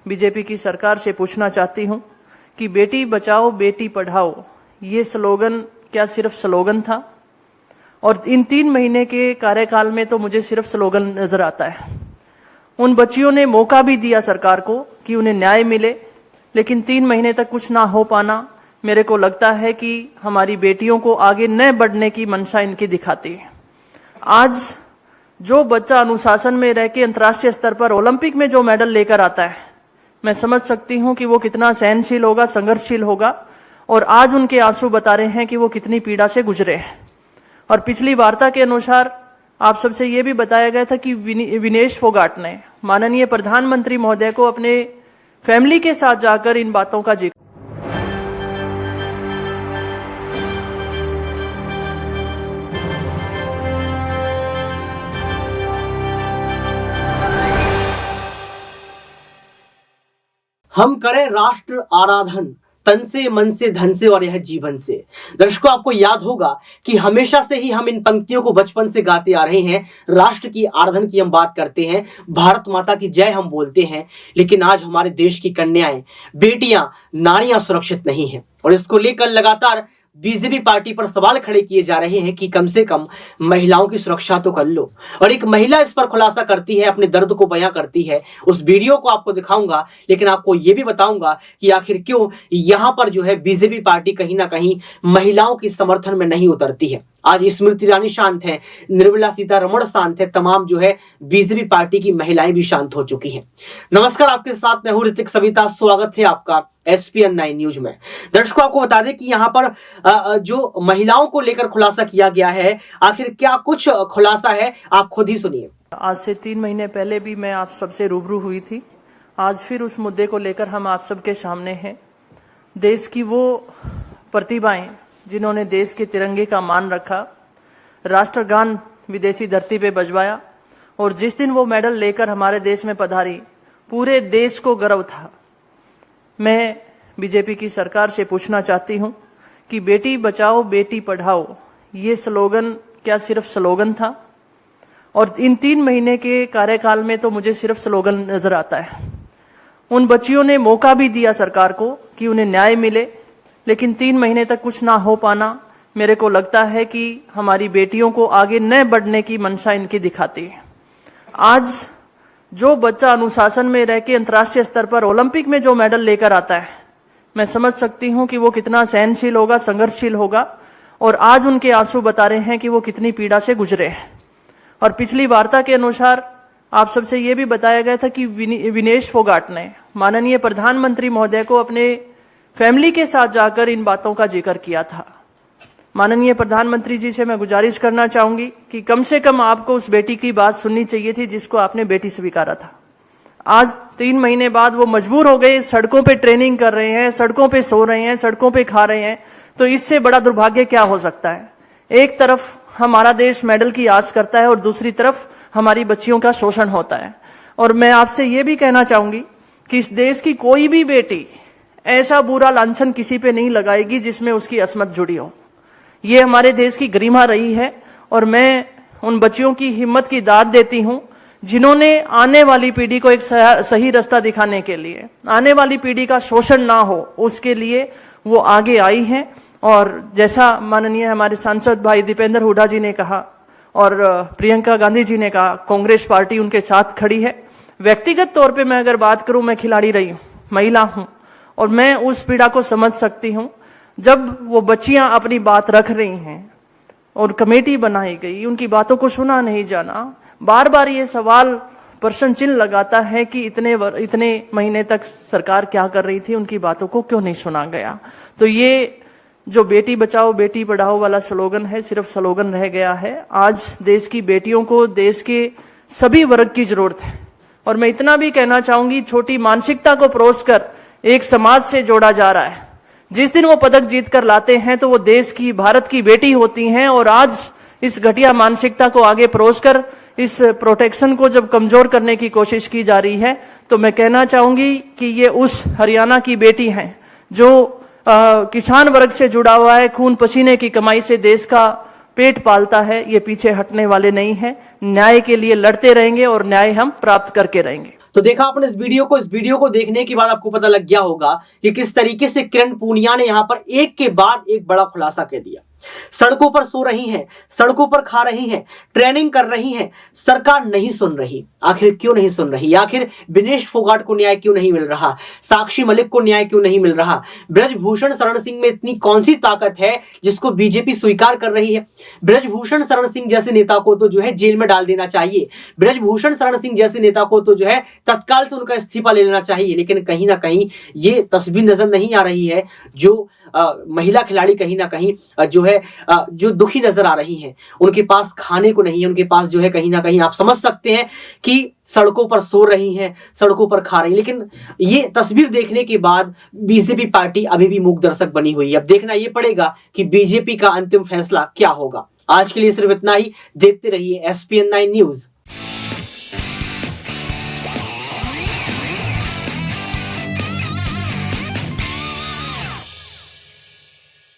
BJP की सरकार से पूछना चाहती हूं कि बेटी बचाओ बेटी पढ़ाओ ये स्लोगन क्या सिर्फ स्लोगन था? और इन 3 महीने के कार्यकाल में तो मुझे सिर्फ स्लोगन नजर आता है। उन बच्चियों ने मौका भी दिया सरकार को कि उन्हें न्याय मिले, लेकिन 3 महीने तक कुछ ना हो पाना मेरे को लगता है कि हमारी बेटियों को आगे न बढ़ने की मंशा इनकी दिखाती है। आज जो बच्चा अनुशासन में रह के अंतर्राष्ट्रीय स्तर पर ओलंपिक में जो मेडल लेकर आता है, मैं समझ सकती हूं कि वो कितना सहनशील होगा, संघर्षशील होगा। और आज उनके आंसू बता रहे हैं कि वो कितनी पीड़ा से गुजरे हैं। और पिछली वार्ता के अनुसार आप सबसे ये भी बताया गया था कि विनेश फोगाट ने माननीय प्रधानमंत्री महोदय को अपने फैमिली के साथ जाकर इन बातों का जिक्र। हम करें राष्ट्र आराधन तन से, मन से, धन से और यह जीवन से। दर्शकों, आपको याद होगा कि हमेशा से ही हम इन पंक्तियों को बचपन से गाते आ रहे हैं। राष्ट्र की आराधन की हम बात करते हैं, भारत माता की जय हम बोलते हैं, लेकिन आज हमारे देश की कन्याएं, बेटियां, नारियां सुरक्षित नहीं हैं और इसको लेकर लगातार बीजेपी पार्टी पर सवाल खड़े किए जा रहे हैं कि कम से कम महिलाओं की सुरक्षा तो कर लो। और एक महिला इस पर खुलासा करती है, अपने दर्द को बयां करती है। उस वीडियो को आपको दिखाऊंगा, लेकिन आपको यह भी बताऊंगा कि आखिर क्यों यहां पर जो है बीजेपी पार्टी कहीं ना कहीं महिलाओं के समर्थन में नहीं उतरती है। आज स्मृति ईरानी शांत है, निर्मला सीतारमण शांत है, तमाम जो है बीजेपी पार्टी की महिलाएं भी शांत हो चुकी हैं। नमस्कार, आपके साथ मैं हूं ऋतिक सविता। स्वागत है आपका SPN 9 न्यूज में। दर्शकों, आपको बता दें कि यहां पर जो महिलाओं को लेकर खुलासा किया गया है, आखिर क्या कुछ खुलासा है, आप खुद ही सुनिए। आज से 3 महीने पहले भी मैं आप सबसे रूबरू हुई थी। आज फिर उस मुद्दे को लेकर हम आप सबके सामने हैं। देश की वो प्रतिभाएं जिन्होंने देश के तिरंगे का मान रखा, राष्ट्रगान विदेशी धरती पे बजवाया, और जिस दिन वो मेडल लेकर हमारे देश में पधारी, पूरे देश को गर्व था। मैं बीजेपी की सरकार से पूछना चाहती हूं कि बेटी बचाओ बेटी पढ़ाओ ये स्लोगन क्या सिर्फ स्लोगन था? और इन 3 महीने के कार्यकाल में तो मुझे सिर्फ स्लोगन नजर आता है। उन बच्चियों ने मौका भी दिया सरकार को कि उन्हें न्याय मिले, लेकिन 3 महीने तक कुछ ना हो पाना मेरे को लगता है कि हमारी बेटियों को आगे न बढ़ने की मंशा इनकी दिखाती है। आज जो बच्चा अनुशासन में रह के अंतर्राष्ट्रीय स्तर पर ओलंपिक में जो मेडल लेकर आता है, मैं समझ सकती हूं कि वो कितना सहनशील होगा, संघर्षशील होगा। और आज उनके आंसू बता रहे हैं कि वो कितनी पीड़ा से गुजरे हैं। और पिछली वार्ता के अनुसार आप सबसे ये भी बताया गया था कि विनेश फोगाट ने माननीय प्रधानमंत्री महोदय को अपने फैमिली के साथ जाकर इन बातों का जिक्र किया था। माननीय प्रधानमंत्री जी से मैं गुजारिश करना चाहूंगी कि कम से कम आपको उस बेटी की बात सुननी चाहिए थी जिसको आपने बेटी स्वीकारा था। आज 3 महीने बाद वो मजबूर हो गए, सड़कों पे ट्रेनिंग कर रहे हैं, सड़कों पे सो रहे हैं, सड़कों पे खा रहे हैं। तो इससे बड़ा दुर्भाग्य क्या हो सकता है? एक तरफ हमारा देश मेडल की आस करता है और दूसरी तरफ हमारी बच्चियों का शोषण होता है। और मैं आपसे ये भी कहना चाहूंगी कि इस देश की कोई भी बेटी ऐसा बुरा लांछन किसी पे नहीं लगाएगी जिसमें उसकी असमत जुड़ी हो। ये हमारे देश की गरिमा रही है और मैं उन बच्चियों की हिम्मत की दाद देती हूं जिन्होंने आने वाली पीढ़ी को एक सही रास्ता दिखाने के लिए, आने वाली पीढ़ी का शोषण ना हो, उसके लिए वो आगे आई हैं। और जैसा माननीय हमारे सांसद भाई दीपेंद्र हुड्डा जी ने कहा और प्रियंका गांधी जी ने कहा, कांग्रेस पार्टी उनके साथ खड़ी है। व्यक्तिगत तौर पे मैं अगर बात करूं, मैं खिलाड़ी रही हूं, महिला हूं, और मैं उस पीड़ा को समझ सकती हूं। जब वो बच्चियां अपनी बात रख रही हैं और कमेटी बनाई गई, उनकी बातों को सुना नहीं जाना, बार बार ये सवाल प्रश्न चिन्ह लगाता है कि इतने महीने तक सरकार क्या कर रही थी, उनकी बातों को क्यों नहीं सुना गया। तो ये जो बेटी बचाओ बेटी पढ़ाओ वाला स्लोगन है, सिर्फ स्लोगन रह गया है। आज देश की बेटियों को देश के सभी वर्ग की जरूरत है। और मैं इतना भी कहना चाहूंगी, छोटी मानसिकता को परोस कर एक समाज से जोड़ा जा रहा है। जिस दिन वो पदक जीत कर लाते हैं तो वो देश की, भारत की बेटी होती हैं। और आज इस घटिया मानसिकता को आगे परोस कर इस प्रोटेक्शन को जब कमजोर करने की कोशिश की जा रही है, तो मैं कहना चाहूंगी कि ये उस हरियाणा की बेटी हैं जो किसान वर्ग से जुड़ा हुआ है, खून पसीने की कमाई से देश का पेट पालता है। ये पीछे हटने वाले नहीं है, न्याय के लिए लड़ते रहेंगे और न्याय हम प्राप्त करके रहेंगे। तो देखा आपने इस वीडियो को देखने के बाद आपको पता लग गया होगा कि किस तरीके से किरण पूनिया ने यहां पर एक के बाद एक बड़ा खुलासा कर दिया। सड़कों पर सो रही हैं, सड़कों पर खा रही हैं, ट्रेनिंग कर रही हैं, सरकार नहीं सुन रही। आखिर क्यों नहीं सुन रही? आखिर विनेश फोगाट को न्याय क्यों नहीं मिल रहा? साक्षी मलिक को न्याय क्यों नहीं मिल रहा? ब्रजभूषण शरण सिंह में इतनी कौन सी ताकत है जिसको बीजेपी स्वीकार कर रही है? ब्रजभूषण शरण सिंह जैसे नेता को तो जो है जेल में डाल देना चाहिए। ब्रजभूषण शरण सिंह जैसे नेता को तो जो है तत्काल से उनका इस्तीफा ले लेना चाहिए। लेकिन कहीं ना कहीं ये तस्वीर नजर नहीं आ रही है जो महिला खिलाड़ी कहीं ना कहीं जो है जो दुखी नजर आ रही हैं। उनके पास खाने को नहीं है, उनके पास जो है कहीं ना कहीं आप समझ सकते हैं कि सड़कों पर सो रही हैं, सड़कों पर खा रही। लेकिन ये तस्वीर देखने के बाद बीजेपी पार्टी अभी भी मूक दर्शक बनी हुई है। अब देखना ये पड़ेगा कि बीजेपी का अंतिम फैसला क्या होगा। आज के लिए सिर्फ इतना ही। देखते रहिए SPN9 न्यूज।